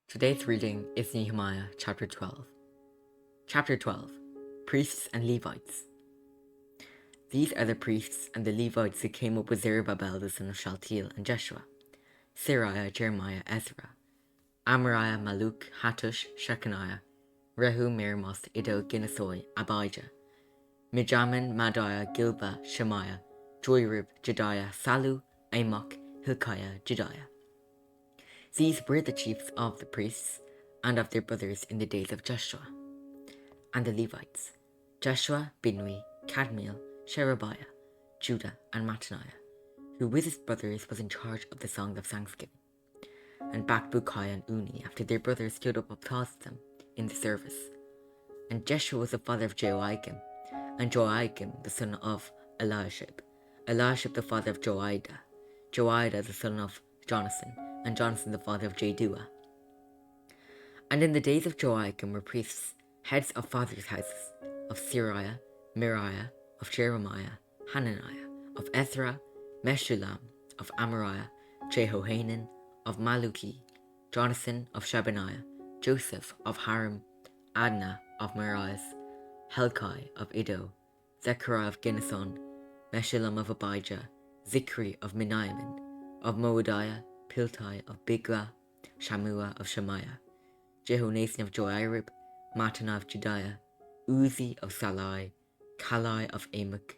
Today's reading is Nehemiah chapter 12. Chapter 12. Priests and Levites. These are the priests and the Levites who came up with Zerubbabel the son of Shealtiel and Jeshua, Sariah, Jeremiah, Ezra, Amariah, Maluk, Hattush, Shechaniah, Rehu, Merimoth, Iddo, Ginnesoi, Abijah, Mijamin, Madiah, Gilba, Shemaiah, Joyrib, Jediah, Salu, Amok, Hilkiah, Jediah. These were the chiefs of the priests and of their brothers in the days of Joshua. And the Levites, Joshua, Binui, Kadmiel, Sherebiah, Judah, and Mattaniah, who with his brothers was in charge of the songs of thanksgiving, and Bakbukai and Uni after their brothers stood up opposite them in the service. And Jeshua was the father of Joachim, and Joachim the son of Eliashib, Eliashib the father of Joiada, Joiada the son of Jonathan, and Jonathan the father of Jaddua. And in the days of Joachim were priests, heads of fathers' houses, of Sariah, Miriah, of Jeremiah, Hananiah, of Ezra, Meshullam, of Amariah, Jehohanan, of Maluki, Jonathan of Shebaniah, Joseph of Harim, Adnah of Meriah, Helkai of Iddo, Zechariah of Ginnason, Meshullam of Abijah, Zichri of Miniamin, of Moadiah, Piltai of Bigla, Shammua of Shemaiah, Jehonathan of Joirib, Mattaniah of Jediah, Uzi of Salai, Kalai of Amok,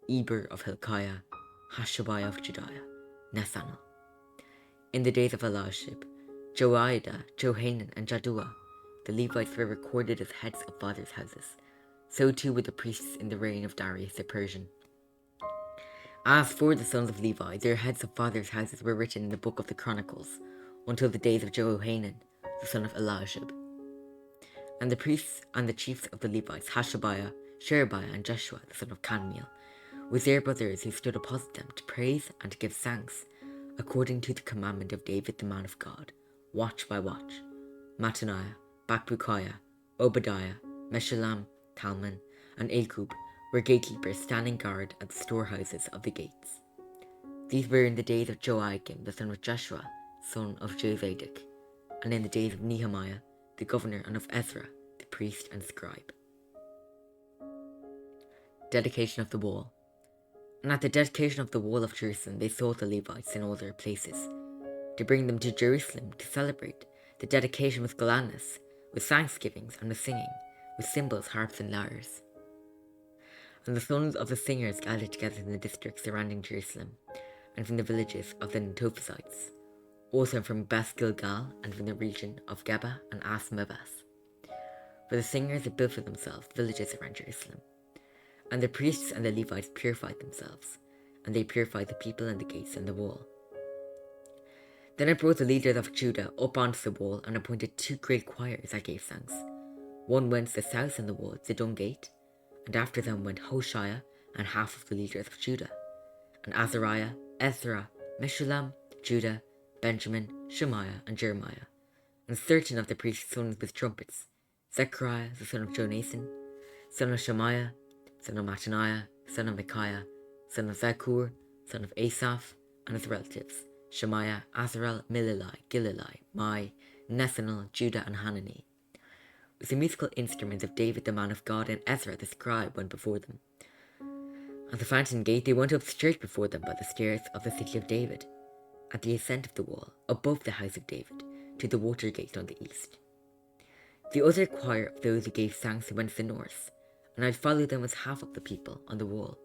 Eber of Hilkiah, Hashabiah of Jediah, Nethanel. In the days of Eliashib, Joiada, Johanan, and Jaddua, the Levites were recorded as heads of fathers' houses. So too were the priests in the reign of Darius the Persian. As for the sons of Levi, their heads of fathers' houses were written in the book of the Chronicles, until the days of Jehohanan, the son of Eliashib. And the priests and the chiefs of the Levites, Hashabiah, Sherebiah, and Jeshua, the son of Kadmiel, with their brothers who stood opposite them to praise and to give thanks, according to the commandment of David the man of God, watch by watch. Mattaniah, Bakbukiah, Obadiah, Meshullam, Talman, and Akub were gatekeepers standing guard at the storehouses of the gates. These were in the days of Joachim, the son of Joshua, son of Jozadak, and in the days of Nehemiah, the governor, and of Ezra, the priest and scribe. Dedication of the wall. And at the dedication of the wall of Jerusalem, they sought the Levites in all their places, to bring them to Jerusalem to celebrate the dedication with gladness, with thanksgivings, and with singing, with cymbals, harps, and lyres. And the sons of the singers gathered together in the districts surrounding Jerusalem, and from the villages of the Netophazites, also from Beth Gilgal, and from the region of Geba and Asmaveth. For the singers had built for themselves villages around Jerusalem. And the priests and the Levites purified themselves, and they purified the people and the gates and the wall. Then I brought the leaders of Judah up onto the wall, and appointed 2 great choirs that gave thanks. One went to the south in the wall, to the dung gate, and after them went Hoshea and half of the leaders of Judah, and Azariah, Ezra, Meshullam, Judah, Benjamin, Shemaiah, and Jeremiah, and certain of the priests' sons with trumpets, Zechariah the son of Jonathan, son of Shemaiah, son of Mattaniah, son of Micaiah, son of Zakur, son of Asaph, and his relatives, Shemaiah, Azarel, Mililai, Gililai, Mai, Nethanel, Judah, and Hanani. With the musical instruments of David the man of God, and Ezra the scribe went before them. At the fountain gate they went up straight before them by the stairs of the city of David, at the ascent of the wall, above the house of David, to the water gate on the east. The other choir of those who gave thanks went to the north, and I followed them as half of the people on the wall,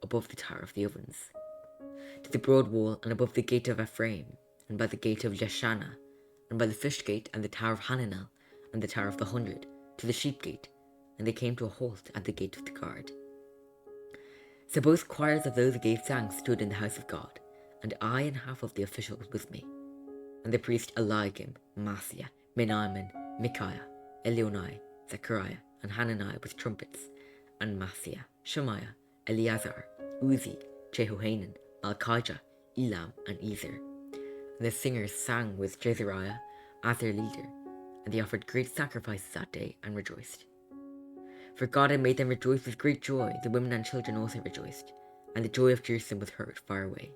above the tower of the ovens, to the broad wall, and above the gate of Ephraim, and by the gate of Yeshana, and by the fish gate, and the tower of Hananel, and the tower of the 100, to the sheep gate, and they came to a halt at the gate of the guard. So both choirs of those who gave thanks stood in the house of God, and I and half of the officials with me, and the priest Eliakim, Maaseiah, Miniamin, Micaiah, Elionai, Zechariah, and Hananiah with trumpets, and Maaseiah, Shemaiah, Eleazar, Uzi, Jehohanan, Malchijah, Elam, and Ezer. And the singers sang with Jezariah as their leader, and they offered great sacrifices that day and rejoiced. For God had made them rejoice with great joy. The women and children also rejoiced, and the joy of Jerusalem was heard far away.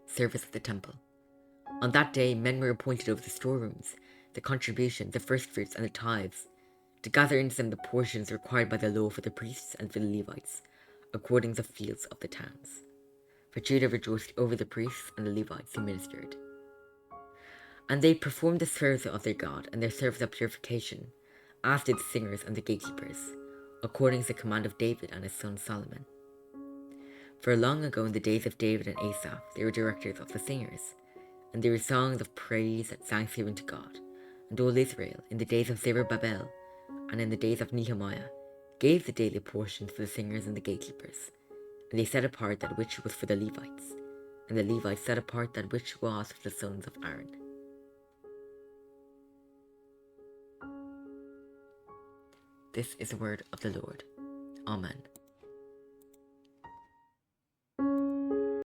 Service of the Temple. On that day, men were appointed over the storerooms, the contribution, the firstfruits, and the tithes, to gather into them the portions required by the law for the priests and for the Levites, according to the fields of the towns. For Judah rejoiced over the priests and the Levites who ministered. And they performed the service of their God and their service of purification, as did the singers and the gatekeepers, according to the command of David and his son Solomon. For long ago in the days of David and Asaph, they were directors of the singers, and they were songs of praise and thanksgiving to God. And all Israel, in the days of Zerubbabel, and in the days of Nehemiah, gave the daily portions to the singers and the gatekeepers. And they set apart that which was for the Levites, and the Levites set apart that which was for the sons of Aaron. This is the word of the Lord. Amen.